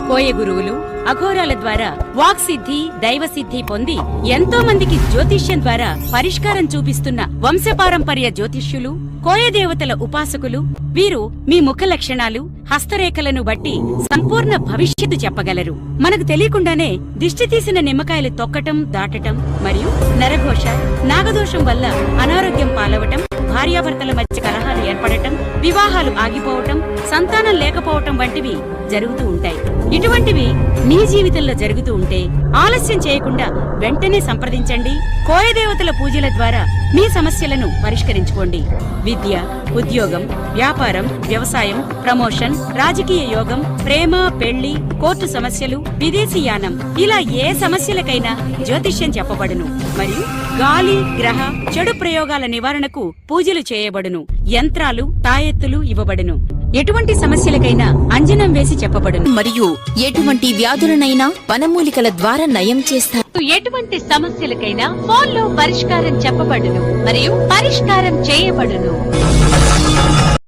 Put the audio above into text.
కోయ గురువులు, అఘోరాల ద్వారా వాక్సిద్ధి, దైవసిద్ధి పొంది ఎంతో మందికి జ్యోతిష్యం ద్వారా పరిష్కారం చూపిస్తున్న వంశపారంపర్య జ్యోతిష్యులు, కోయ దేవతల ఉపాసకులు వీరు మీ ముఖ లక్షణాలు, హస్తరేఖలను బట్టి సంపూర్ణ భవిష్యత్తు చెప్పగలరు. మనకు తెలియకుండానే దిష్టి తీసిన నిమ్మకాయలు తొక్కటం, దాటటం మరియు నరఘోష, నాగదోషం వల్ల అనారోగ్యం పాలవటం, భార్యాభర్తల మధ్య కలహాలు ఏర్పడటం, వివాహాలు ఆగిపోవటం, సంతానం లేకపోవటం వంటివి జరుగుతూ ఉంటాయి. ఇటువంటివి మీ జీవితంలో జరుగుతూ ఉంటే ఆలస్యం చేయకుండా వెంటనే సంప్రదించండి. కోయదేవతల పూజల ద్వారా మీ సమస్యలను పరిష్కరించుకోండి. విద్య, ఉద్యోగం, వ్యాపారం, వ్యవసాయం, ప్రమోషన్, రాజకీయ యోగం, ప్రేమ, పెళ్లి, కోర్టు సమస్యలు, విదేశీయానం ఇలా ఏ సమస్యలకైనా జ్యోతిష్యం చెప్పబడును. మరియు గాలి, గ్రహ, చెడు ప్రయోగాల నివారణకు పూజలు చేయబడును. యంత్రాలు, తాయెత్తులు ఇవ్వబడును. ఎటువంటి సమస్యలకైనా అంజనం వేసి చెప్పబడును. మరియు ఎటువంటి వ్యాధులనైనా వనమూలికల ద్వారా నయం చేస్తారు. ఎటువంటి సమస్యలకైనా ఫోన్లో పరిష్కారం చెప్పబడును మరియు పరిష్కారం చేయబడును.